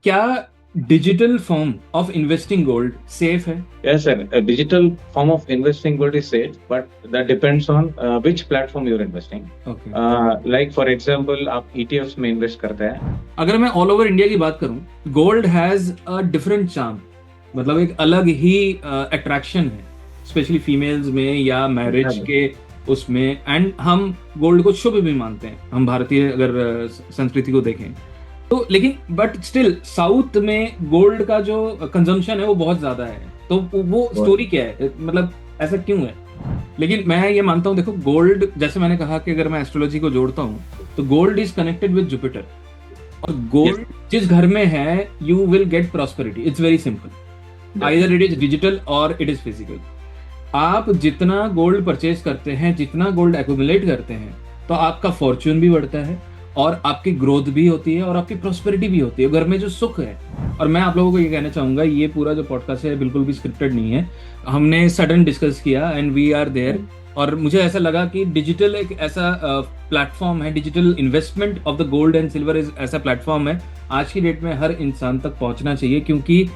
क्या digital form of investing gold safe है? Yes, sir. A digital form of investing gold is safe, but that depends on which platform you're investing. Okay. Like for example, आप ETFs में invest करते हैं. अगर मैं all over India की बात करूं, gold has a different charm, मतलब एक अलग ही अट्रैक्शन है, स्पेशली फीमेल्स में या मैरिज के उसमें। एंड हम गोल्ड को शुभ भी मानते हैं, हम भारतीय अगर संस्कृति को देखें तो। लेकिन बट स्टिल साउथ में गोल्ड का जो कंजम्पशन है वो बहुत ज्यादा है, तो वो स्टोरी क्या है, मतलब ऐसा क्यों है? लेकिन मैं ये मानता हूँ, देखो गोल्ड, जैसे मैंने कहा कि अगर मैं एस्ट्रोलॉजी को जोड़ता हूँ तो gold is connected with Jupiter, और गोल्ड जिस घर में है you will get prosperity. It's very simple, either it is digital और इट इज फिजिकल। आप जितना गोल्ड परचेज करते हैं, जितना गोल्ड एक्यूमुलेट करते हैं, तो आपका फॉर्च्यून भी बढ़ता है और आपकी ग्रोथ भी होती है और आपकी प्रॉस्पेरिटी भी होती है, घर में जो सुख है। और मैं आप लोगों को ये कहना चाहूंगा, ये पूरा जो पॉडकास्ट है बिल्कुल भी स्क्रिप्टेड नहीं है, हमने सडन डिस्कस किया एंड वी आर देयर। और मुझे ऐसा लगा कि डिजिटल एक ऐसा प्लेटफॉर्म है, digital investment of the gold and silver is ऐसा प्लेटफॉर्म है आज की डेट में हर इंसान तक पहुंचना चाहिए, क्योंकि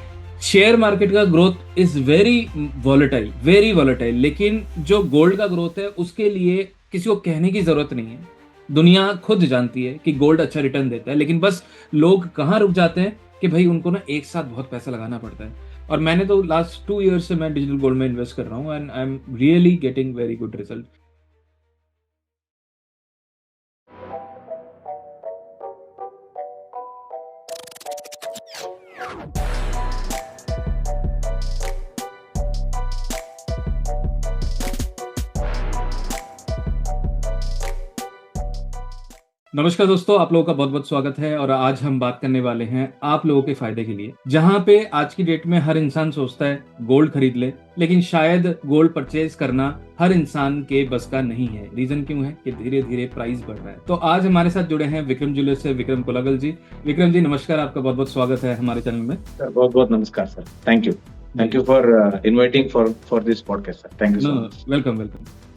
शेयर मार्केट का ग्रोथ इज वेरी वॉलेटाइल, लेकिन जो गोल्ड का ग्रोथ है उसके लिए किसी को कहने की जरूरत नहीं है। दुनिया खुद जानती है कि गोल्ड अच्छा रिटर्न देता है, लेकिन बस लोग कहाँ रुक जाते हैं कि भाई उनको ना एक साथ बहुत पैसा लगाना पड़ता है। और मैंने तो लास्ट 2 ईयर्स से मैं डिजिटल गोल्ड में इन्वेस्ट कर रहा हूँ and I am really getting very good result. नमस्कार दोस्तों, आप लोगों का बहुत बहुत स्वागत है। और आज हम बात करने वाले हैं आप लोगों के फायदे के लिए, जहां पे आज की डेट में हर इंसान सोचता है गोल्ड खरीद ले, लेकिन शायद गोल्ड परचेज करना हर इंसान के बस का नहीं है। रीजन क्यों है कि धीरे धीरे प्राइस बढ़ रहा है। तो आज हमारे साथ जुड़े हैं विक्रम ज्वेलर्स से विक्रम कोलागल जी। विक्रम जी नमस्कार, आपका बहुत बहुत स्वागत है हमारे चैनल में। बहुत बहुत नमस्कार sir, thank you for inviting for this podcast sir, thank you so much. Welcome.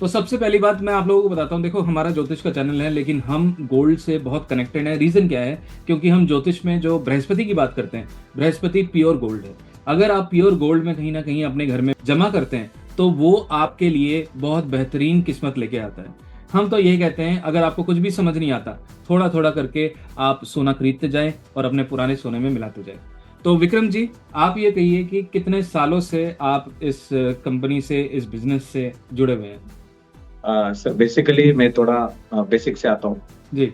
तो सबसे पहली बात मैं आप लोगों को बताता हूँ, देखो हमारा ज्योतिष का चैनल है, लेकिन हम गोल्ड से बहुत कनेक्टेड है। रीजन क्या है? क्योंकि हम ज्योतिष में जो बृहस्पति की बात करते हैं, बृहस्पति प्योर गोल्ड है। अगर आप प्योर गोल्ड में कहीं ना कहीं अपने घर में जमा करते हैं तो वो आपके लिए बहुत बेहतरीन किस्मत लेके आता है। हम तो यही कहते हैं, अगर आपको कुछ भी समझ नहीं आता, थोड़ा थोड़ा करके आप सोना खरीदते जाएं और अपने पुराने सोने में मिलाते जाएं। तो विक्रम जी, आप ये कहिए कि कितने सालों से आप इस कंपनी से, इस बिजनेस से जुड़े हुए हैं? सर बेसिकली मैं थोड़ा बेसिक से आता हूँ जी।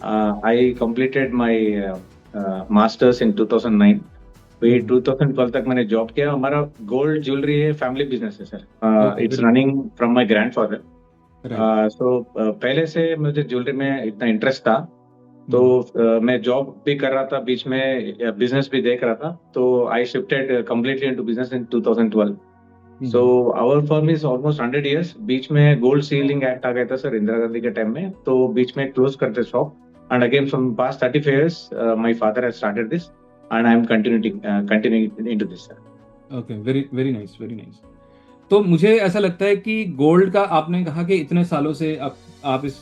I completed my masters in 2009। फिर 2012 तक मैंने जॉब किया। हमारा गोल्ड ज्वेलरी है, फैमिली बिजनेस है sir. It's running from my grandfather. So पहले से मुझे ज्वेलरी में इतना इंटरेस्ट था, तो मैं जॉब भी कर रहा था, बीच में बिजनेस भी देख रहा था। तो I shifted completely into business in 2012। So our firm is almost 100 years। बीच में गोल्ड सीलिंग एक्ट आ गया था सर इंदिरा गांधी के टाइम में, तो बीच में क्लोज करते shop. And again from past 35 years my father has started this and I am continuing into this sir। Okay, very nice। तो मुझे ऐसा लगता है कि गोल्ड का, आपने कहा कि इतने सालों से आप इस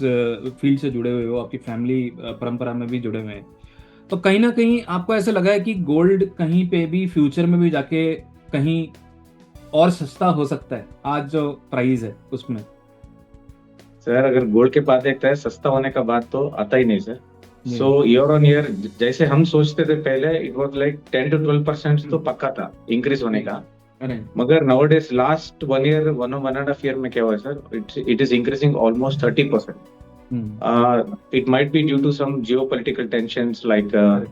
फील्ड से जुड़े हुए हो, आपकी फैमिली परंपरा में भी जुड़े हुए हैं, तो कहीं ना कहीं आपको ऐसा लगा है कि गोल्ड कहीं पे भी फ्यूचर में भी जाके कहीं और सस्ता हो सकता है आज जो प्राइस है उसमें? सर अगर गोल्ड के बाद देखता है, सस्ता होने का बात तो आता ही नहीं sir. So year on year जैसे हम सोचते थे पहले, इट वाज लाइक 10 to 12% तो पक्का था इंक्रीज होने का। मगर नाउअडेज लास्ट 1 year, 1.5 year में क्या हुआ है sir, it is increasing almost 30%। It might be due to some geopolitical tensions, like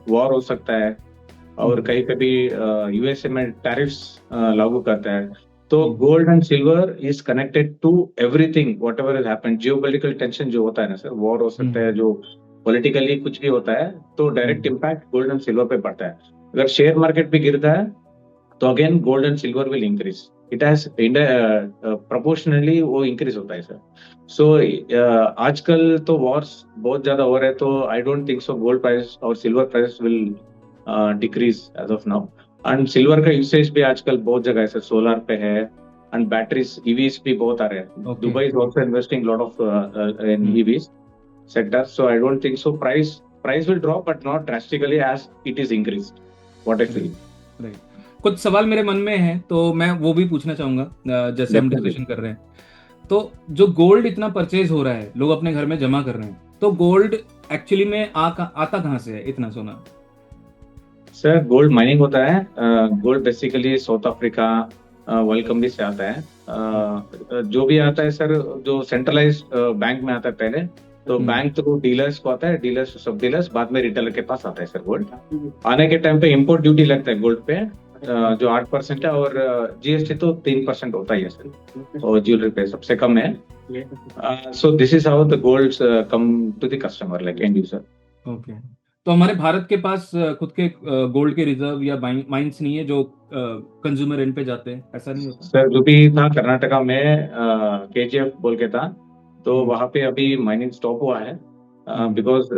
war हो सकता है, और कहीं पे भी यूएसए में टैरिफ्स लागू करता है। तो gold and silver is connected to everything whatever is happened. Geopolitical tension जो होता है ना सर, वॉर हो सकता है, जो पॉलिटिकली कुछ भी होता है, तो direct impact gold and silver पे पड़ता है। अगर शेयर मार्केट भी गिरता है तो again gold and silver will increase. It has proportionally वो इंक्रीज होता है सर। सो आजकल तो वॉर्स बहुत ज्यादा हो रहे हैं, तो I don't think so gold price और silver price will decrease as of now. And silver का यूसेज भी आजकल बहुत जगह है सर, सोलर पे है, एंड बैटरीज ईवीज भी बहुत आ रहे हैं। Dubai is also investing lot of in EVs sector. So I don't think so price will drop, but not drastically as it is increased. what I feel. Right. कुछ सवाल मेरे मन में है तो मैं वो भी पूछना चाहूंगा, जैसे हम Definitely. डिस्कशन कर रहे हैं। तो जो गोल्ड इतना परचेज हो रहा है, लोग अपने घर में जमा कर रहे हैं, तो गोल्ड एक्चुअली में आता कहाँ से है इतना सोना? सर गोल्ड माइनिंग होता है। गोल्ड बेसिकली साउथ अफ्रीका, वेलकम्बी से आता है। जो भी आता है सर, जो सेंट्रलाइज बैंक में आता है पहले, तो बैंक थ्रू डीलर्स को आता है, डीलर्स सब डीलर्स, बाद में रिटेलर के पास आता है सर गोल्ड। आने के टाइम पे इम्पोर्ट ड्यूटी लगता है गोल्ड पे, जो 8% है, और जीएसटी तो 3% होता ही है सर, और ज्वेलरी पे सबसे कम है। So this is how the gold come to the customer like and user. Okay. तो हमारे भारत के पास खुद के गोल्ड के रिजर्व या माइंस नहीं है जो कंज्यूमर एंड पे जाते हैं, ऐसा नहीं होता? सर जो भी था कर्नाटका में, केजीएफ बोल के था, तो वहां पे अभी माइनिंग स्टॉप हुआ है, बिकॉज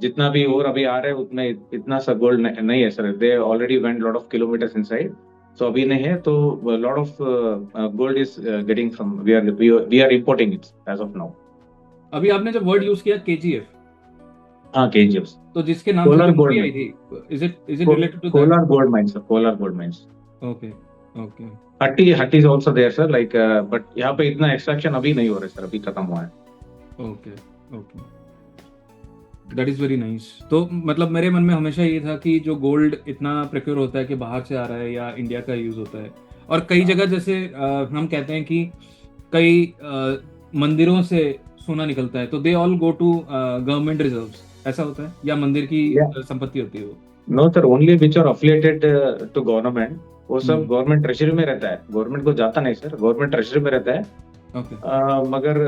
जितना भी और अभी आ रहा है उतना इतना सा गोल्ड नहीं है sir. They already went lot of kilometres inside, so अभी नहीं है। तो lot of gold is getting from, we are importing it as of now. अभी आपने जब वर्ड यूज किया केजीएफ, हाँ केजीएफ, तो जिसके नाम से कोलार जो गोल्ड मूवी आई माइंस, थी, is it related to that? Kolar gold mines, Kolar gold mines. Okay okay Hutti is also there sir, like, but यहाँ पे इतना एक्सट्रैक्शन अभी नहीं हो रहा है सर, अभी खत्म हुआ है। Okay okay, that is very nice. तो मतलब मेरे मन में हमेशा ये था कि जो गोल्ड इतना प्रोक्योर होता है कि बाहर से आ रहा है या इंडिया का यूज होता है, और कई जगह जैसे हम कहते हैं कि कई मंदिरों से सोना निकलता है, तो they all go to government reserves, ऐसा होता है या मंदिर की संपत्ति होती है वो? No sir, only which are affiliated to government, वो सब गवर्नमेंट ट्रेजरी में रहता है, गवर्नमेंट को जाता नहीं सर, गवर्नमेंट ट्रेजरी में रहता है। ओके मगर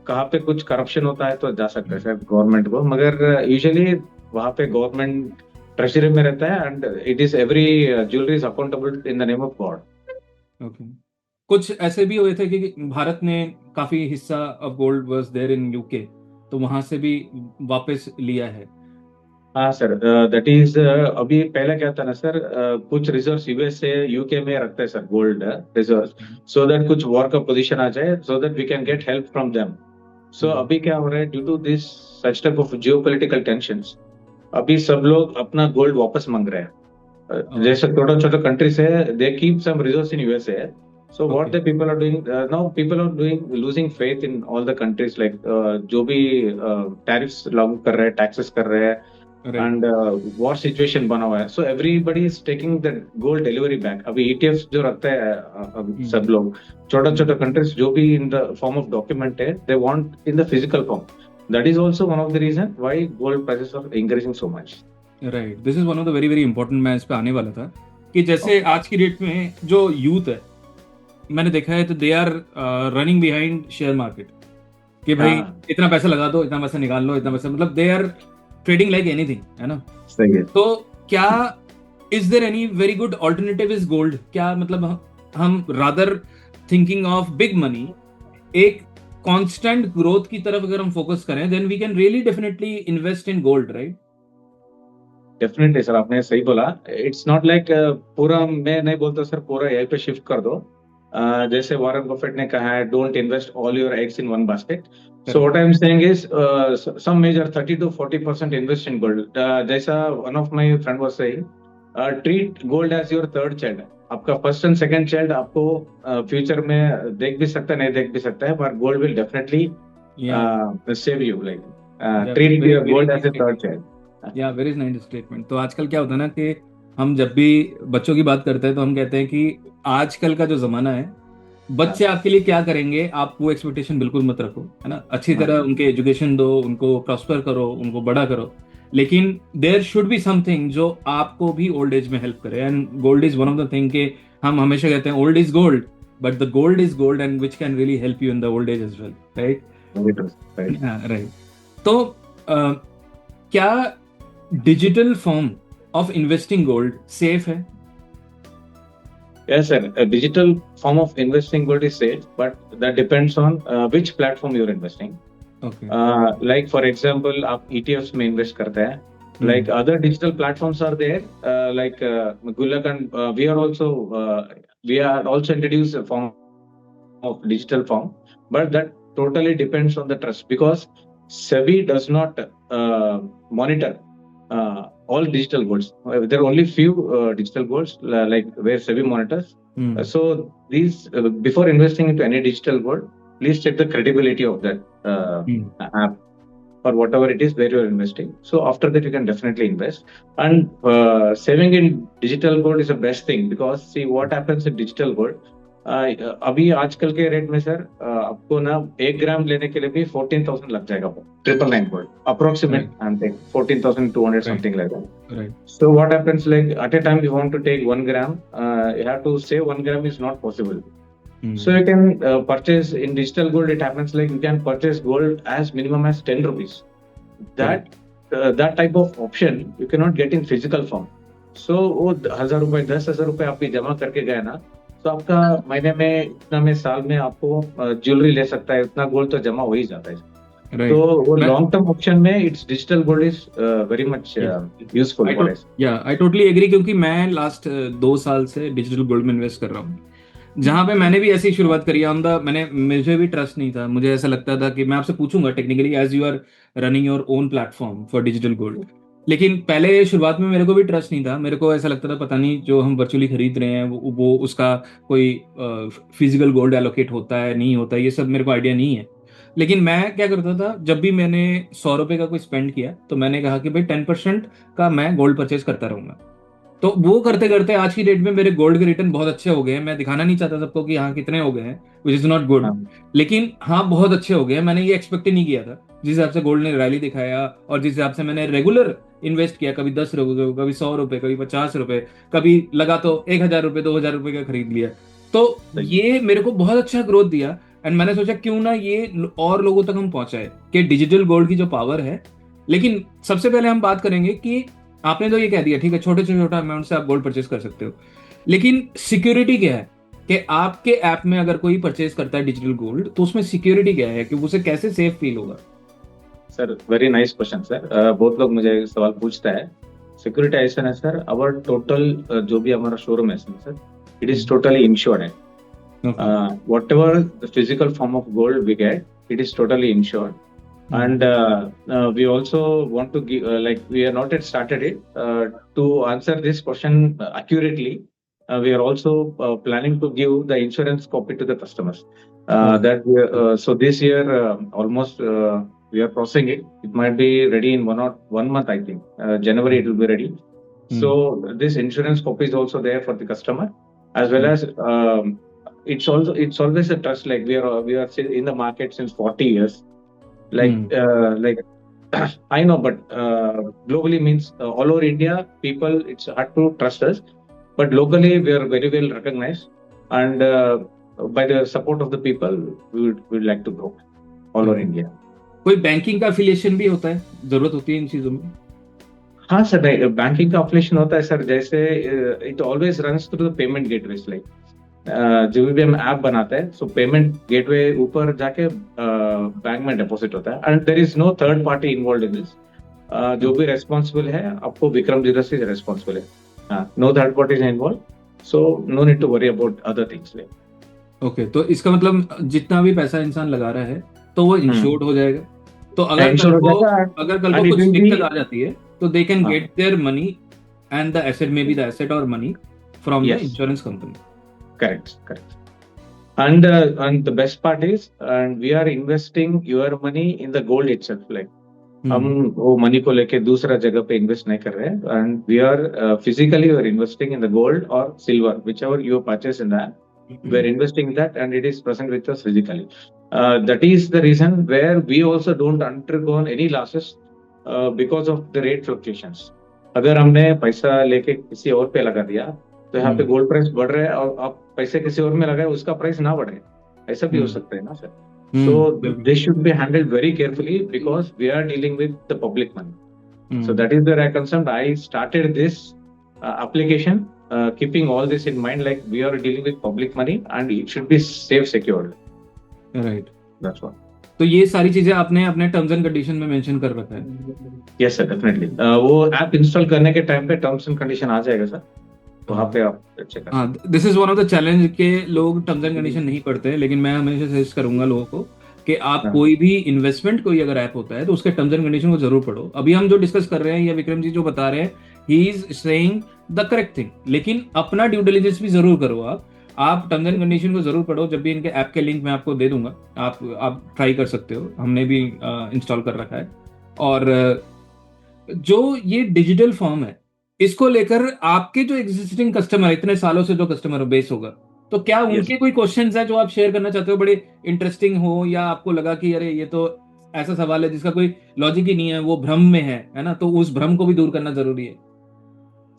कहाँ पे कुछ करप्शन होता है तो जा सकता है सर गवर्नमेंट को, मगर यूजुअली वहाँ पे गवर्नमेंट ट्रेजरी में रहता है, and it is every jewellery is accountable in the name of God. Okay. कुछ ऐसे भी हुए थे कि भारत ने काफी हिस्सा of gold was there in UK, तो वहां से भी वापस लिया है? हाँ सर, दैट इज, अभी पहले क्या था ना सर, कुछ रिजर्व यूएस से यूके में रखते हैं sir gold reserve, so that कुछ वॉर का पोजीशन आ जाए, so that we can get help from them. So अभी क्या हो रहा है, due to this such type of geopolitical tensions, अभी सब लोग अपना गोल्ड वापस मांग रहे हैं। जैसे छोटा छोटा कंट्रीज है, they keep some reserves in USA, so what the people are doing, now people are doing losing faith in all the countries, like जो भी tariffs लागू कर रहे हैं, taxes कर रहे हैं, and war situation बना हुआ है, so everybody is taking the gold delivery back। अभी ETFs जो रखते हैं सब लोग, छोटा छोटा countries जो भी in the form of document है, they want in the physical form। that is also one of the reason why gold prices are increasing so much। Right, this is one of the very very important, मैं इस पे आने वाला था कि जैसे आज की डेट में जो यूथ है, मैंने देखा है तो they are running behind share market, कि भाई इतना पैसा लगा दो, इतना पैसा निकाल लो, इतना पैसा, मतलब they are trading like anything, है ना? सही है। तो क्या is there any very good alternative is gold? क्या मतलब हम rather thinking of big money, एक कांस्टेंट ग्रोथ की तरफ अगर हम फोकस करें, then we can really definitely invest in gold, right? Definitely sir, आपने सही बोला। इट्स नॉट लाइक पूरा, मैं नहीं बोलता सर पूरा यहीं पे शिफ्ट कर दो। जैसे वॉरेन बफेट ने कहा है, don't invest all your eggs in one basket. So what I am saying is, some major 30 to 40% invest in gold. जैसा one of my friend was saying, treat gold as your third child. आपका first and second child आपको future में देख भी सकता है, नहीं देख भी सकता है, पर gold will definitely save you, like treat your gold as a third child. Yeah very nice statement. तो आजकल क्या होता है ना कि हम जब भी बच्चों की बात करते हैं तो हम कहते हैं कि आजकल का जो जमाना है, बच्चे आपके लिए क्या करेंगे, आप वो एक्सपेक्टेशन बिल्कुल मत रखो, है ना? अच्छी तरह उनके एजुकेशन दो, उनको प्रॉस्पर करो, उनको बड़ा करो, लेकिन देयर शुड बी समथिंग जो आपको भी ओल्ड एज में हेल्प करे, and gold is one of the thing के हम हमेशा कहते हैं old is gold, but the gold is gold and which can really help you in the old age as well, right? Right. तो क्या digital form of investing gold safe है? Yes, sir. A digital form of investing gold is safe, but that depends on which platform you're investing. Okay. Like for example, आप ETFs में invest करते हैं. Like other digital platforms are there. Like Gullak, and we are also introduced a form of digital form, but that totally depends on the trust, because SEBI does not monitor all digital golds. There are only few digital golds like where SEBI monitors. So these before investing into any digital gold, please check the credibility of that app or whatever it is where you are investing. So after that you can definitely invest. And saving in digital gold is the best thing, because see what happens in digital gold. अभी आजकल के rate में sir आपको ना 1 ग्राम लेने के लिए भी 14,000 लग जाएगा, 999 gold approximate, I am taking 14,200 something like that. So what happens, like at a time you want to take 1 gram, you have to save 1 gram is not possible. So you can purchase in digital gold. It happens like you can purchase gold as minimum as 10 rupees. That type of option you cannot get in physical form. So वो 1,000 रुपए 10,000 रुपए आप भी जमा करके गए ना, तो आपका महीने में इतना में साल में आपको ज्वेलरी ले सकता है, उतना गोल्ड तो जमा हो ही जाता है. तो वो लॉन्ग टर्म ऑप्शन में it's digital gold is very much useful for us. या आई टोटली एग्री, क्योंकि मैं लास्ट 2 साल से डिजिटल गोल्ड में इन्वेस्ट कर रहा हूँ, जहां पे मैंने भी ऐसी शुरुआत करी है. मुझे भी ट्रस्ट नहीं था, मुझे ऐसा लगता था कि मैं आपसे पूछूंगा technically as you are running your own platform for digital gold, लेकिन पहले शुरुआत में मेरे को भी ट्रस्ट नहीं था. मेरे को ऐसा लगता था पता नहीं जो हम वर्चुअली खरीद रहे हैं वो उसका कोई फिजिकल गोल्ड एलोकेट होता है नहीं होता है, ये सब मेरे को आइडिया नहीं है. लेकिन मैं क्या करता था, जब भी मैंने 100 रुपए का कोई स्पेंड किया तो मैंने कहा कि भाई 10% का मैं गोल्ड परचेज करता रहूंगा. तो वो करते करते आज की डेट में मेरे गोल्ड के रिटर्न बहुत अच्छे हो गए हैं. मैं दिखाना नहीं चाहता सबको कि हाँ कितने हो गए हैं, विच इज नॉट गुड, लेकिन हाँ बहुत अच्छे हो गए हैं. मैंने ये एक्सपेक्ट ही नहीं किया था. जिस हिसाब से गोल्ड ने रैली दिखाया और जिस हिसाब से मैंने रेगुलर इन्वेस्ट किया, कभी 10 रुपए, कभी 100 रुपए, कभी 50 रुपए, कभी लगा तो 1,000 रुपए 2,000 रुपए का खरीद लिया, तो ये मेरे को बहुत अच्छा ग्रोथ दिया. एंड मैंने सोचा क्यों ना ये और लोगों तक हम पहुंचाए कि डिजिटल गोल्ड की जो पावर है. लेकिन सबसे पहले हम बात करेंगे कि आपने तो ये कह दिया ठीक है, छोटे से छोटा अमाउंट से आप गोल्ड परचेज कर सकते हो, लेकिन सिक्योरिटी क्या है कि आपके ऐप में अगर कोई परचेज करता है डिजिटल गोल्ड तो उसमें सिक्योरिटी क्या है कि उसे कैसे सेफ फील होगा? Sir very nice question sir. बहुत लोग मुझे सवाल पूछता है. सिक्योरिटी ऐसा है सर, अवर टोटल जो भी हमारा शोरूम है sir, it is totally insured है. whatever the physical form of gold we get, it is totally insured. And we also want to give, like we are not yet started it. To answer this question accurately, we are also planning to give the insurance copy to the customers. That we so this year almost we are processing it. It might be ready in 1 month, I think. January it will be ready. So this insurance copy is also there for the customer, as well as it's always a trust. Like we are in the market since 40 years. Like I know, but globally means all over India, people, it's hard to trust us. But locally, we are very well recognized, and by the support of the people, we would like to grow all over India. कोई banking का affiliation भी होता है, जरूरत होती है इन चीजों में? हाँ सर, बैंकिंग का एफिलिएशन होता है सर. जैसे it always runs through the payment gateways. Like जो भी हम ऐप बनाते हैं, सो पेमेंट गेटवे ऊपर जाके बैंक में डिपॉजिट होता है, and there is no third party involved in this. जो भी रेस्पॉन्सिबल है आपको विक्रम जीरो से रेस्पॉन्सिबल है. No third party is involve, so no need to worry about other things. Okay, तो इसका मतलब जितना भी पैसा इंसान लगा रहा है तो वो इंश्योर्ड हो जाएगा. तो अगर कल को कुछ दिक्कत आ जाती है तो they can get their money and the asset may be the asset और money from the insurance company. Correct. And the best part is, and we are investing your money in the gold itself. Like हम वो money को लेके दूसरा जगह पे invest नहीं कर रहे हैं, and we are physically we are investing in the gold or silver, whichever you purchase in that. We are investing in that, and it is present with us physically. That is the reason where we also don't undergo any losses because of the rate fluctuations. अगर हमने पैसा लेके किसी और पे लगा दिया तो यहाँ पे गोल्ड प्राइस बढ़ रहा है और आप पैसे किसी और में लगाए, उसका प्राइस ना बढ़े, ऐसा भी हो सकता है ना sir. So this should be handled very carefully because we are dealing with the public money. So that is where I concerned. I started this application keeping all this in mind, like we are dealing with public money and it should be safe, secured. Right, that's what. तो ये सारी चीजें आपने अपने terms and condition में mention कर रखा है? Yes sir, definitely. वो ऐप इंस्टॉल करने के टाइम पे टर्म्स एंड कंडीशन आ जाएगा सर, वहाँ पे आप चेक करें. This is one of the challenge के लोग टर्म्स एंड कंडीशन नहीं पढ़ते, लेकिन मैं हमेशा सजेस्ट करूंगा लोगों को कि आप हाँ, कोई भी इन्वेस्टमेंट कोई अगर ऐप होता है तो उसके टर्म्स एंड कंडीशन को जरूर पढ़ो। अभी हम जो डिस्कस कर रहे हैं या विक्रम जी जो बता रहे हैं, he is saying the correct thing, लेकिन अपना ड्यू डिलिजेंस भी जरूर करो। आप टर्म्स एंड कंडीशन को जरूर पढ़ो। जब भी इनके ऐप के लिंक मैं आपको दे दूंगा, आप ट्राई कर सकते हो, हमने भी इंस्टॉल कर रखा है। और जो ये डिजिटल फॉर्म है, इसको लेकर आपके जो एग्जिस्टिंग कस्टमर, इतने सालों से जो कस्टमर बेस होगा, तो क्या यस उनके कोई क्वेश्चंस हैं जो आप शेयर करना चाहते हो, बड़े इंटरेस्टिंग हो, या आपको लगा कि अरे ये तो ऐसा सवाल है जिसका कोई लॉजिक ही नहीं है, वो भ्रम में है ना, तो उस भ्रम को भी दूर करना जरूरी है।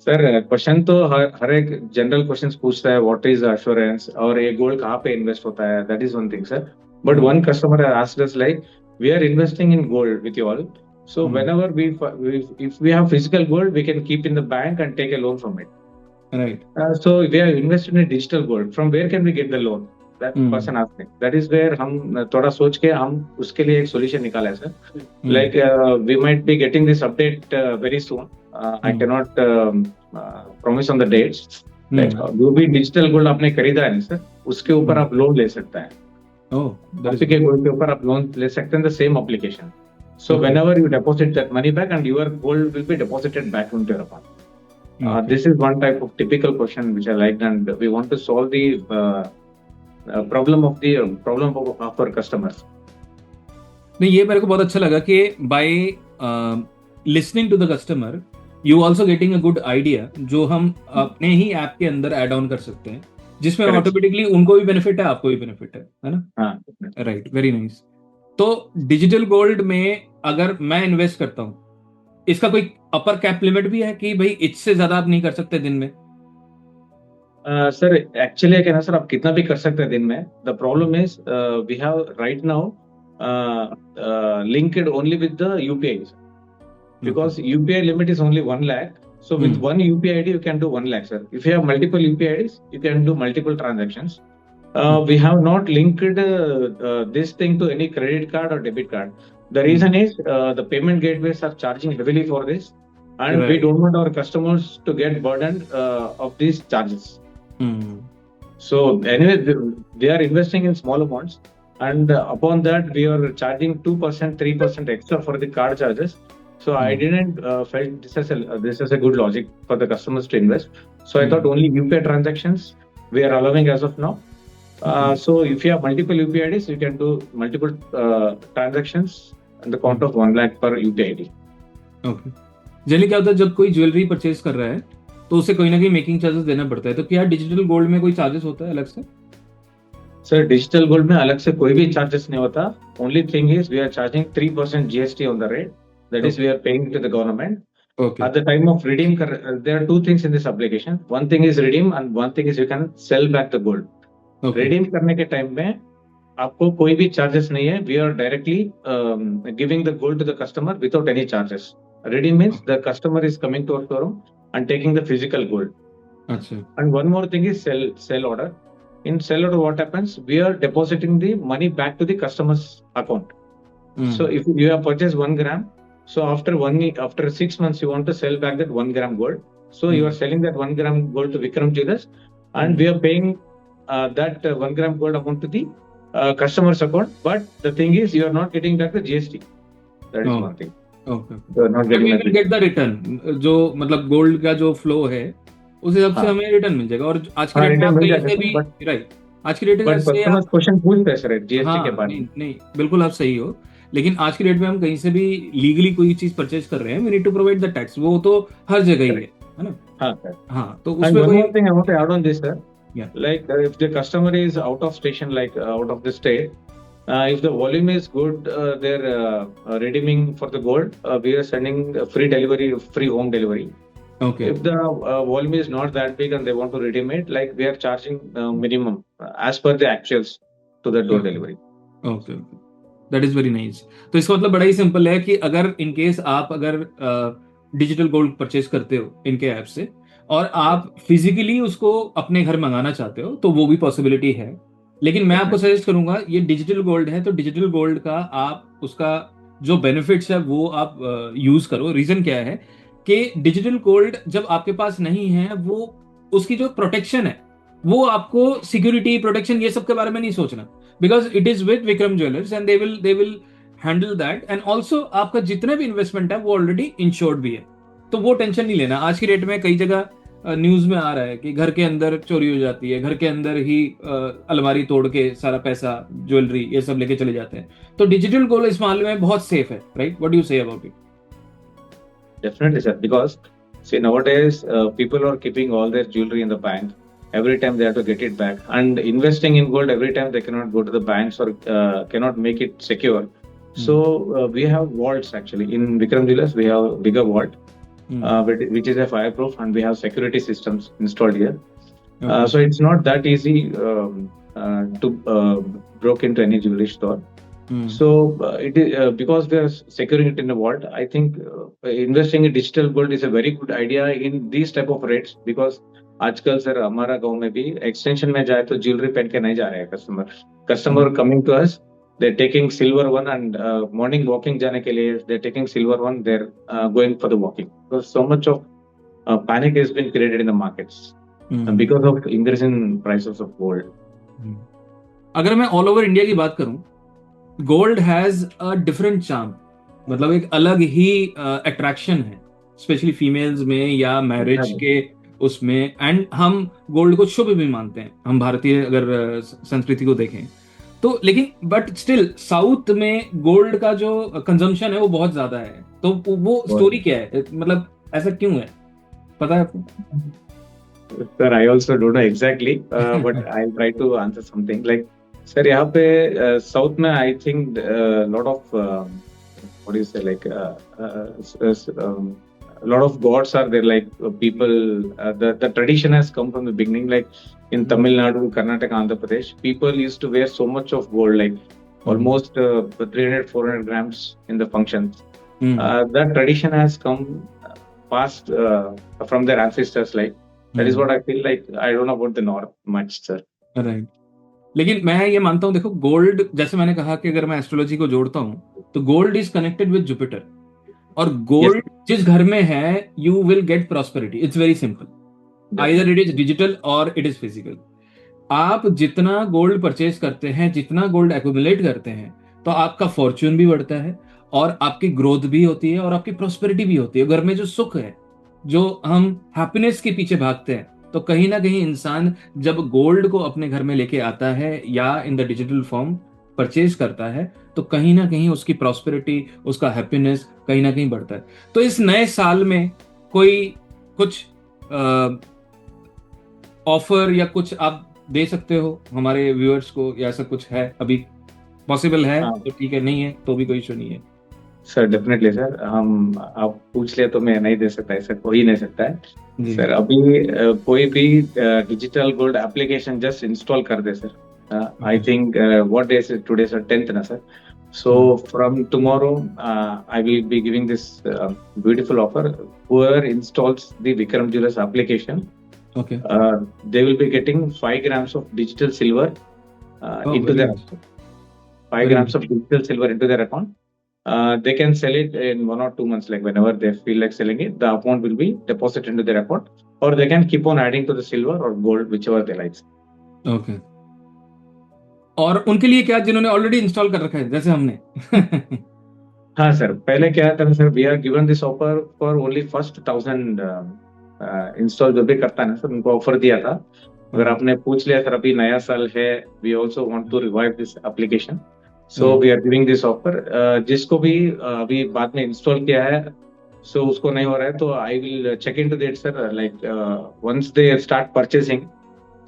सर, क्वेश्चन तो हर एक जनरल क्वेश्चन पूछता है, व्हाट इज एश्योरेंस और ये गोल्ड कहाँ पे इन्वेस्ट होता है, that is one thing sir. But hmm. One customer asked us like, we are investing in gold with you all, so hmm. whenever if we have physical gold, we can keep in the bank and take a loan from it. Right. So we are invested in digital gold, from where can we get the loan? That hmm. person asked me. That is where हम थोड़ा सोच के हम उसके लिए एक solution निकाला है sir. Hmm. Like we might be getting this update very soon. I hmm. cannot promise on the dates. Like हम्म। जो भी digital gold आपने खरीदा है ना सर, उसके ऊपर हम्म। आप लोन ले सकते हैं। ओह, दैट इज आपके गोल्ड के ऊपर आप लोन ले सकते हैं, the same application. So okay. whenever you deposit that money back, and your gold will be deposited back into your account. Okay. This is one type of typical question which I liked, and we want to solve the problem of our customers. नहीं, ये मेरे को बहुत अच्छा लगा कि by listening to the customer you also getting a good idea, जो हम अपने ही ऐप के अंदर ऐड ऑन कर सकते हैं, जिसमें Correct. ऑटोमेटिकली उनको भी बेनिफिट है, आपको भी बेनिफिट है ना। हाँ, राइट, वेरी नाइस। तो डिजिटल गोल्ड में अगर मैं इन्वेस्ट करता हूँ, इसका कोई अपर कैप लिमिट भी है कि भाई इससे ज्यादा आप नहीं कर सकते दिन में? सर एक्चुअली क्या ना सर, आप कितना भी कर सकते हैं दिन में। The problem is we have right now linked only with the UPI, because UPI limit is only 1 lakh. So with one UPI ID, you can do 1 lakh, sir. If you have multiple UPI IDs, you can do multiple transactions. We have not linked this thing to any credit card or debit card. The reason is the payment gateways are charging heavily for this, and we Right. don't want our customers to get burdened of these charges. So anyway, they are investing in small amounts, and upon that we are charging 2%, 3% extra for the card charges. So I didn't felt this is a good logic for the customers to invest. So I thought only UPI transactions we are allowing as of now. So if you have multiple UPI IDs, you can do multiple transactions in the count of 1 lakh per UPI ID. Okay. Generally क्या होता है, जब कोई jewellery purchase कर रहा है तो उसे कोई ना कोई मेकिंग चार्जेस देना पड़ता है, तो क्या डिजिटल गोल्ड में कोई चार्जेस होता है अलग से? सर डिजिटल गोल्ड में अलग से कोई भी चार्जेस नहीं होता। Only thing is we are charging 3% GST on the rate. That is, we are paying to the government. Okay. At the time of redeem, there are two things in this application. One thing is redeem, and one thing is you can sell back the gold. Okay. Redeem करने के time में आपको कोई भी charges नहीं है. We are directly giving the gold to the customer without any charges. Redeem means the customer is coming to our showroom and taking the physical gold. अच्छा। And one more thing is sell order. In sell order, what happens? We are depositing the money back to the customer's account. So if you have purchased 1 gram, so after 6 months you want to sell back that 1 gram gold. So you are selling that 1 gram gold to Vikram Jewellers, and we are paying that 1 gram gold amount to the customer's account. But the thing is, you are not getting back the GST. That is one thing. Okay. You are not we getting will back get the return, जो मतलब gold का जो flow है उस हिसाब से हाँ। हमें रिटर्न मिल जाएगा। और आज की हाँ, डेट में return आप मिल कहीं जाएगा से सर, भी, but राइट, आज की डेट में से customers आप, क्वेश्चन पूछते हैं सर GST हाँ, के बारे नहीं में। नहीं, बिल्कुल आप सही हो, लेकिन आज की डेट में हम कहीं से भी लीगली कोई चीज परचेज कर रहे हैं, we need to provide the tax, वो तो हर जगह ही है ना। हाँ सर। हाँ, तो And उसमें one कोई, more thing I want to add on this, sir. Yeah. Like if the customer is out of station, like out of the state, if the volume is good, they're redeeming for the gold. We are sending free delivery, free home delivery. okay, If the volume is not that big and they want to redeem it, like we are charging minimum as per the actuals to the door delivery. Okay, that is very nice. तो इसका मतलब बड़ा ही simple है कि अगर in case आप अगर digital gold purchase करते हो इनके ऐप से, और आप फिजिकली उसको अपने घर मंगाना चाहते हो, तो वो भी पॉसिबिलिटी है। लेकिन मैं आपको सजेस्ट करूंगा, ये डिजिटल गोल्ड है, तो डिजिटल गोल्ड का आप उसका जो बेनिफिट्स है वो आप यूज करो। रीजन क्या है कि डिजिटल गोल्ड जब आपके पास नहीं है, वो उसकी जो प्रोटेक्शन है, वो आपको सिक्योरिटी प्रोटेक्शन ये सब के बारे में नहीं सोचना। because it is with Vikram Jewellers and they will handle that, and also आपका जितना भी इन्वेस्टमेंट है वो ऑलरेडी इंश्योर्ड भी है, तो वो टेंशन नहीं लेना। आज की डेट में कई जगह न्यूज में आ रहा है कि घर के अंदर चोरी हो जाती है, घर के अंदर ही अलमारी तोड़ के सारा पैसा, ज्वेलरी, ये सब लेके चले जाते हैं। तो डिजिटल गोल्ड इस मामले में बहुत सेफ है, right? What do you say about it? Definitely, sir. Because see, nowadays people are keeping all their jewelry in the bank. Every time they have to get it back, and investing in gold every time they cannot go to the banks or cannot make it secure. So we have vaults actually in Vikram Jewellers. We have bigger vault, which is a fireproof, and we have security systems installed here. Okay. So it's not that easy to broke into any jewelry store. So it is because they are securing it in a vault. I think investing in digital gold is a very good idea in these type of rates, because आजकल sir हमारा गांव में भी extension में जाए तो jewellery पहन के नहीं जा रहे हैं customer coming to us, they taking silver one, and morning walking जाने के लिए they taking silver one, they are going for the walking. So much of panic has been created in the markets because of increase in prices of gold. अगर मैं all over India की बात करूं, gold has a different charm, मतलब एक अलग ही attraction है, स्पेशली फीमेल्स में या मैरिज के उसमें, एंड हम गोल्ड को शुभ भी मानते हैं, हम भारतीय अगर संस्कृति को देखें तो। लेकिन बट स्टिल साउथ में गोल्ड का जो कंजम्पशन है वो बहुत ज्यादा है, तो वो स्टोरी क्या है, मतलब ऐसा क्यों है, पता है आपको? Sir I also don't know exactly, but I try to answer something like, sir यहाँ पे साउथ में I think lot of what is like lot of gods are there, like people the tradition has come from the beginning, like in Tamil Nadu, Karnataka, Andhra Pradesh, people used to wear so much of gold, like almost 300-400 grams in the functions. That tradition has come past from their ancestors, like that is what I feel like. I don't know about the north much, sir. Right. लेकिन मैं ये मानता हूँ, देखो gold, जैसे मैंने कहा कि अगर मैं एस्ट्रोलॉजी को जोड़ता हूँ तो gold is connected with Jupiter, और गोल्ड जिस घर में है you will get prosperity. It's very simple, either it is digital और इट इज फिजिकल। आप जितना गोल्ड परचेज करते हैं, जितना गोल्ड एक्यूमुलेट करते हैं, तो आपका फॉर्च्यून भी बढ़ता है और आपकी ग्रोथ भी होती है और आपकी प्रॉस्पेरिटी भी होती है। घर में जो सुख है, जो हम हैप्पीनेस के पीछे भागते हैं, तो कहीं ना कहीं इंसान जब गोल्ड को अपने घर में लेके आता है या in the digital firm purchase करता है, तो कहीं ना कहीं उसकी प्रॉस्पेरिटी, उसका हैप्पीनेस कहीं ना कहीं बढ़ता है। तो इस नए साल में कोई कुछ ऑफर या कुछ आप दे सकते हो हमारे व्यूअर्स को, या ऐसा कुछ है अभी पॉसिबल है? तो ठीक है, नहीं है तो भी कोई इशू नहीं है। सर डेफिनेटली सर, हम आप पूछ ले तो मैं नहीं दे सकता, ऐसा हो ही नहीं सकता है सर। अभी कोई भी digital gold application just install कर दे sir. I think what day is it today, sir? 10th, na sir. So from tomorrow, I will be giving this beautiful offer. Whoever installs the Vikram Jewellers application, okay, they will be getting 5 grams of digital silver into their account. 5 grams of digital silver into their account. They can sell it in 1 or 2 months, like whenever they feel like selling it, the amount will be deposited into their account, or they can keep on adding to the silver or gold, whichever they like. Okay. और उनके लिए क्या, जिन्होंने already install कर रखा है जैसे हमने? हाँ सर, पहले क्या था sir, we are given this offer for only first 1000 install जो भी करता है ना सर, उनको ऑफर दिया था। अगर आपने पूछ लिया सर अभी नया साल है, we also want to revive this application, so we are giving this offer. जिसको भी अभी बाद में इंस्टॉल किया है, सो उसको नहीं हो रहा है, तो I will check in to that sir, like once they start purchasing,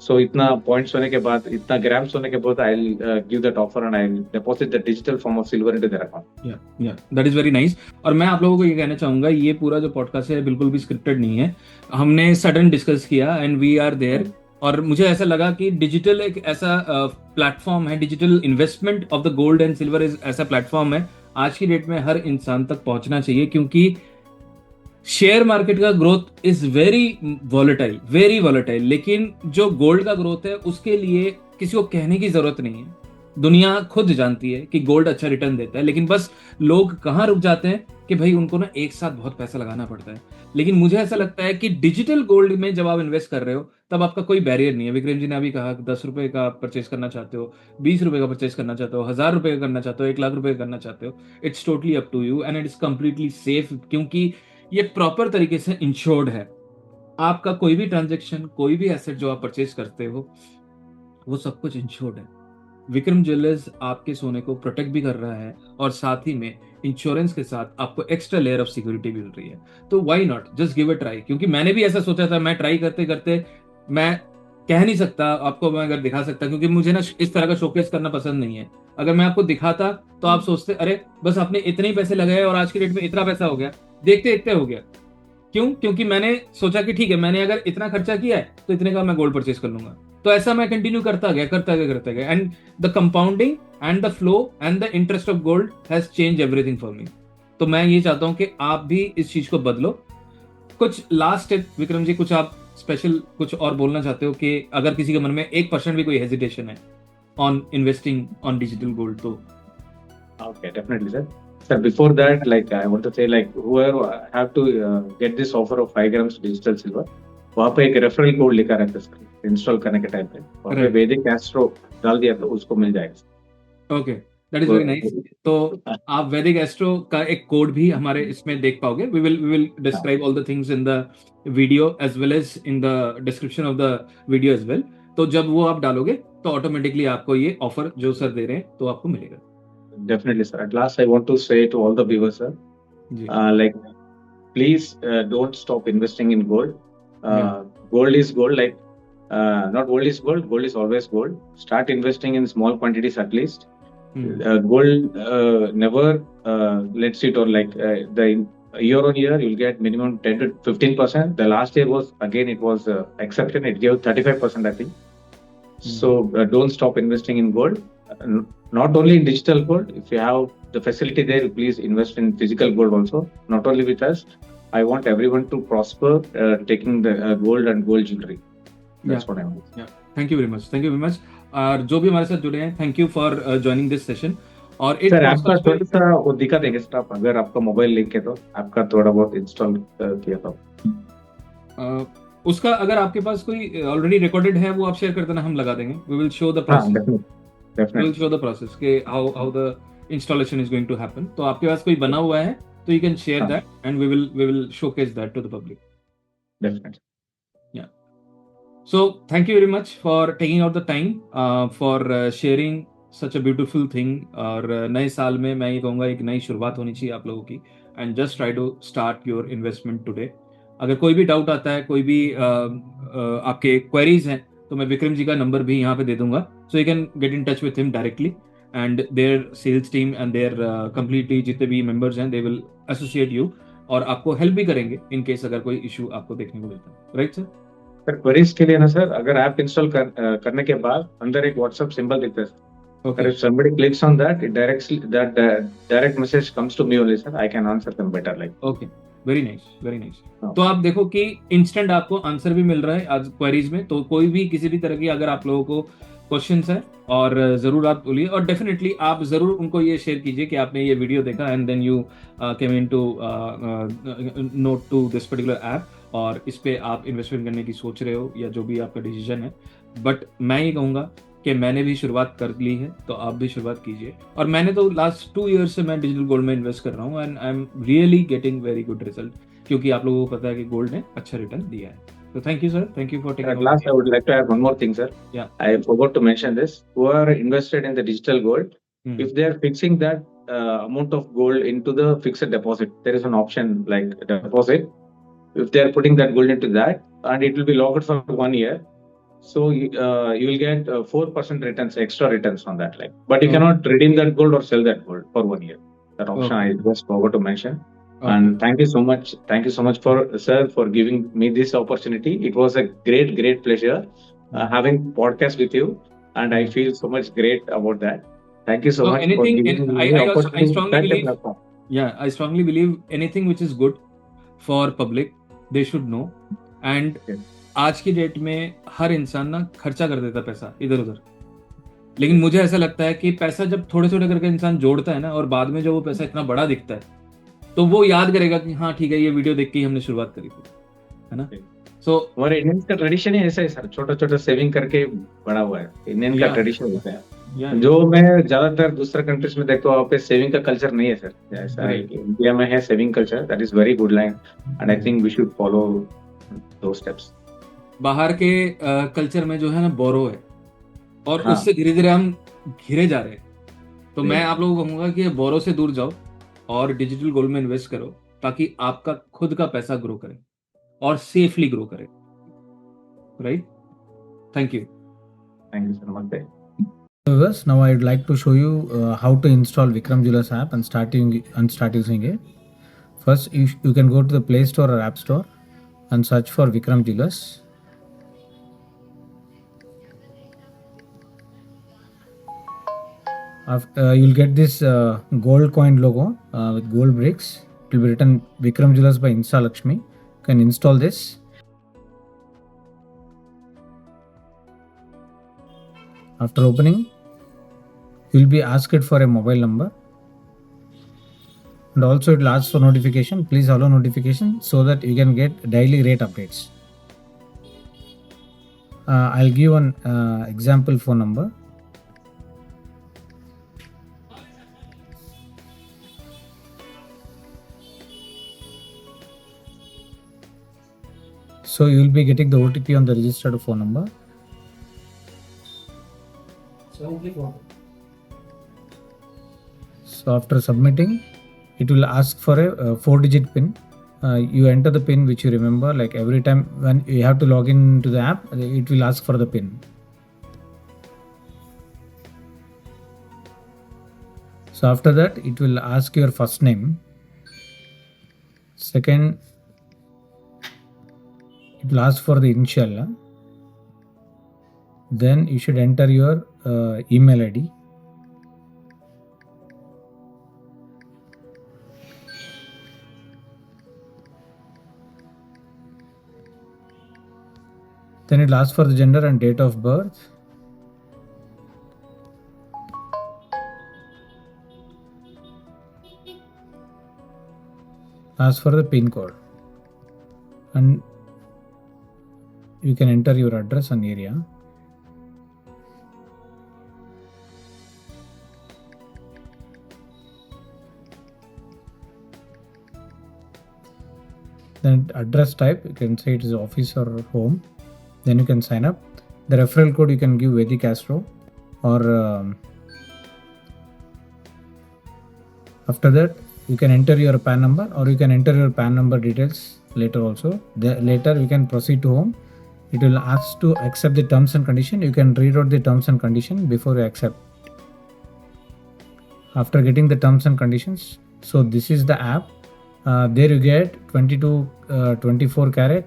so इतना पॉइंट्स होने के बाद, इतना ग्राम्स होने के बाद, I will give that offer and I will deposit the digital form of silver into their account. Yeah that is very nice. और मैं आप लोगों को ये कहना चाहूंगा, ये पूरा जो पॉडकास्ट है बिल्कुल भी स्क्रिप्टेड नहीं है, हमने सडन डिस्कस किया एंड वी आर देयर। और मुझे ऐसा लगा कि डिजिटल एक ऐसा प्लेटफॉर्म है, digital investment of the gold and silver is ऐसा प्लेटफॉर्म है आज की डेट में हर इंसान तक पहुंचना चाहिए, क्योंकि शेयर मार्केट का ग्रोथ इज वेरी वॉलेटाइल, लेकिन जो गोल्ड का ग्रोथ है उसके लिए किसी को कहने की जरूरत नहीं है। दुनिया खुद जानती है कि गोल्ड अच्छा रिटर्न देता है, लेकिन बस लोग कहाँ रुक जाते हैं कि भाई उनको ना एक साथ बहुत पैसा लगाना पड़ता है। लेकिन मुझे ऐसा लगता है कि डिजिटल गोल्ड में जब आप इन्वेस्ट कर रहे हो तब आपका कोई बैरियर नहीं है। विक्रम जी ने अभी कहा कि 10 रुपए का आप परचेज करना चाहते हो, 20 रुपए का परचेज करना चाहते हो, 1000 रुपए का करना चाहते हो, 1 लाख रुपए का करना चाहते हो, it's totally up to you and it is completely safe, क्योंकि ये प्रॉपर तरीके से इंश्योर्ड है। आपका कोई भी ट्रांजेक्शन, कोई भी एसेट जो आप परचेज करते हो, वो सब कुछ इंश्योर्ड है। विक्रम ज्वेलर्स आपके सोने को प्रोटेक्ट भी कर रहा है और साथ ही में इंश्योरेंस के साथ आपको एक्स्ट्रा लेयर ऑफ सिक्योरिटी भी मिल रही है। तो why not just give a try, क्योंकि मैंने भी ऐसा सोचा था। मैं ट्राई करते करते, मैं कह नहीं सकता आपको, मैं अगर दिखा सकता, क्योंकि मुझे ना इस तरह का शोकेस करना पसंद नहीं है। अगर मैं आपको दिखाता तो आप सोचते अरे बस आपने इतने ही पैसे लगाए और आज की डेट में इतना पैसा हो गया, देखते देखते हो गया। क्यों? क्योंकि मैंने सोचा कि ठीक है, मैंने अगर इतना खर्चा किया है तो इतने का मैं गोल्ड परचेज कर लूंगा। तो ऐसा मैं कंटिन्यू करता गया and the compounding and the flow and the interest of gold has change everything for me. तो मैं ये चाहता हूं कि आप भी इस चीज को बदलो। कुछ लास्ट टिप विक्रम जी, कुछ आप स्पेशल कुछ और बोलना चाहते हो कि अगर किसी के मन में 1% भी कोई हेजिटेशन है on investing on digital gold तो? Okay, definitely, sir. Sir, before that, like I want to say, like whoever have to get this offer of 5 grams digital silver, वहाँ पे एक रेफरल कोड लिखा रहता है सर, इंस्टॉल करने के time पे वहाँ पे वैदिक एस्ट्रो डाल दिया तो उसको मिल जाएगा। Okay, that is very nice. तो आप वैदिक एस्ट्रो का एक कोड भी हमारे इसमें देख पाओगे। We will describe all the things in the video as well as in the description of the video as well. तो जब वो आप डालोगे तो ऑटोमेटिकली आपको ये ऑफर जो सर दे रहे हैं तो आपको मिलेगा। Definitely, sir. At last, I want to say to all the viewers, sir, ji like please don't stop investing in gold. Yeah. Gold is gold. Like not gold is gold. Gold is always gold. Start investing in small quantities at least. Gold never lets it, or like the year on year you'll get minimum 10 to 15%. The last year was again it was exception. It gave 35%, I think. So don't stop investing in gold. Not only in digital gold. If you have the facility there, please invest in physical gold also. Not only with us. I want everyone to prosper taking the gold and gold jewelry. That's what I want. Yeah. Thank you very much. Thank you very much. और जो भी हमारे साथ जुड़े हैं, thank you for joining this session. और sir आपका थोड़ा सा वो दिखा देंगे सर आप, अगर आपका मोबाइल लिंक है तो आपका थोड़ा बहुत इंस्टॉल किया था उसका, अगर आपके पास कोई ऑलरेडी रिकॉर्डेड है वो आप शेयर कर देना, हम लगा देंगे। We will show the process, we will show the process के how the installation is going to happen. तो आपके पास कोई बना हुआ है तो you can share that and we will showcase that to the public. Definitely. या so thank you very much for taking out the time for sharing such a beautiful thing. और नए साल में मैं ये कहूँगा एक नई शुरुआत होनी चाहिए आप लोगों की। And just try to start your investment today. अगर कोई भी डाउट आता है, कोई भी आपके क्वेरीज हैं, तो मैं विक्रम जी का नंबर भी यहाँ पे दे दूंगा, so you can get in touch with him directly and their sales team and their completely जितने भी मेंबर्स हैं, दे विल एसोसिएट यू और आपको हेल्प भी करेंगे इन केस अगर कोई इशू आपको देखने को मिलता है। Right sir? सर क्वेरीज के लिए ना सर, अगर ऐप इंस्टॉल करने के बाद अंदर एक व्हाट्सएप सिंबल दिखता है। Okay. If somebody clicks on that, it direct message comes to me only, sir. I can answer them better. Like. Okay. Very nice, very nice. तो आप देखो कि इंस्टेंट आपको आंसर भी मिल रहा है आज क्वेरीज में। तो कोई भी किसी भी तरह की अगर आप लोगों को क्वेश्चंस है और जरूर आप बोलिए, और डेफिनेटली आप जरूर उनको ये शेयर कीजिए कि आपने ये वीडियो देखा and then you came in to note to this particular app और इस पे आप इन्वेस्टमेंट करने की सोच रहे हो या जो भी आपका डिसीजन है। बट मैं ये कहूँगा कि मैंने भी शुरुआत कर ली है तो आप भी शुरुआत कीजिए। और मैंने तो लास्ट 2 ईयर से मैं डिजिटल गोल्ड में इन्वेस्ट कर रहा हूँ and I am really getting very good result, क्योंकि आप लोगों को पता है कि गोल्ड ने अच्छा रिटर्न दिया है। So thank you, sir. Thank you for taking. At last, I would like to add one more thing, sir. Yeah. I forgot to mention this. Who are invested in the digital gold, if they are fixing that amount of gold into the fixed deposit, there is an option like deposit. If they are putting that gold into that, and it will be locked for 1 year, so you will get 4% returns, extra returns on that. Like, but you cannot redeem that gold or sell that gold for 1 year. That option I just forgot to mention. And thank you so much. Thank you so much for sir for giving me this opportunity. It was a great pleasure having podcast with you, and I feel so much great about that. Thank you so much for giving me the opportunity. I strongly believe, I strongly believe anything which is good for public, they should know. And आज की date में हर इंसान ना खर्चा कर देता पैसा इधर उधर, लेकिन मुझे ऐसा लगता है कि पैसा जब थोड़े थोड़े करके इंसान जोड़ता है ना, और बाद में जो वो पैसा इतना बड़ा दिखता है, तो वो याद करेगा कि हाँ ठीक है, ये वीडियो देख के ही हमने शुरुआत करी थी, है ना? सो हमारे इंडियंस का ट्रेडिशन ही ऐसा है सर, छोटा छोटा सेविंग करके बड़ा हुआ है, इंडियन का या ट्रेडिशन होता है। या जो मैं ज्यादातर दूसरे कंट्रीज में देखता हूँ, वहाँ पे सेविंग का कल्चर नहीं है सर, ऐसा राइट। इंडिया में है saving culture, that is very good line, and I think we should follow दो स्टेप्स। बाहर के कल्चर में जो है ना बोरो है, और हाँ उससे धीरे धीरे हम घिरे जा रहे हैं। तो मैं जी, आप लोगों को कहूंगा कि बोरो से दूर जाओ और डिजिटल गोल्ड में इन्वेस्ट करो, ताकि आपका खुद का पैसा ग्रो करे और सेफली ग्रो करे। Right. Thank you. Thank you sir, नमस्ते। Viewers, now I'd like to show you how to install Vikram Jewellers app and start using it. First, you can go to the Play Store or App Store and search for Vikram Jewellers. You'll get this gold coin logo with gold bricks. It will be written Vikram Jewellers by Insta Lakshmi. You can install this. After opening, you'll be asked for a mobile number, and also it will ask for notification. Please allow notification so that you can get daily rate updates. I'll give an example phone number. So you will be getting the OTP on the registered phone number. So after submitting, it will ask for a 4-digit PIN. You enter the PIN which you remember, like every time when you have to log in to the app, it will ask for the PIN. So after that, it will ask your first name. Second, it will ask for the initial. Then you should enter your email ID. Then it will ask for the gender and date of birth. Ask for the PIN code, and you can enter your address and area. Then address type, you can say it is office or home. Then you can sign up. The referral code you can give Vedic Astro, or after that you can enter your PAN number, or you can enter your PAN number details later also. Later you can proceed to home. It will ask to accept the terms and condition. You can read out the terms and condition before you accept. After getting the terms and conditions, so this is the app. There you get 24 karat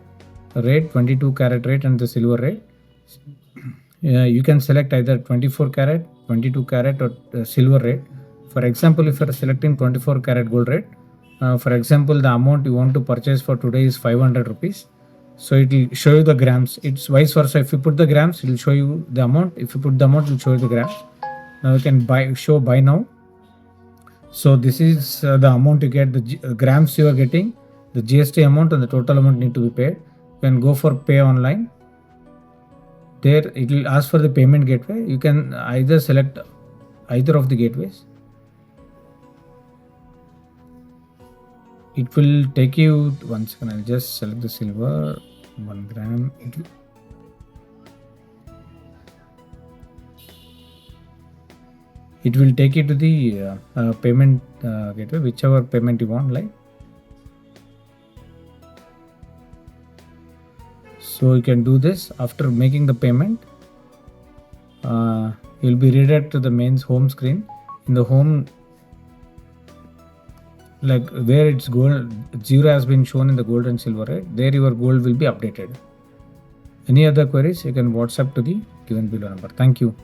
rate, 22 karat rate, and the silver rate. You can select either 24 karat, 22 karat, or silver rate. For example, if you are selecting 24 karat gold rate, for example, the amount you want to purchase for today is 500 rupees. So it will show you the grams. It's vice versa. If you put the grams, it will show you the amount. If you put the amount, it will show you the grams. Now you can buy now. So this is the amount you get, the grams you are getting, the GST amount, and the total amount need to be paid. You can go for pay online. There it will ask for the payment gateway. You can either select either of the gateways. It will take you, once again I'll just select the silver, 1 gram. It will take you to the payment gateway, whichever payment you want, like. So you can do this. After making the payment, you'll be redirected to the main home screen. In the home, like where it's gold, 0 has been shown in the gold and silver rate, there your gold will be updated. Any other queries, you can WhatsApp to the given below number. Thank you.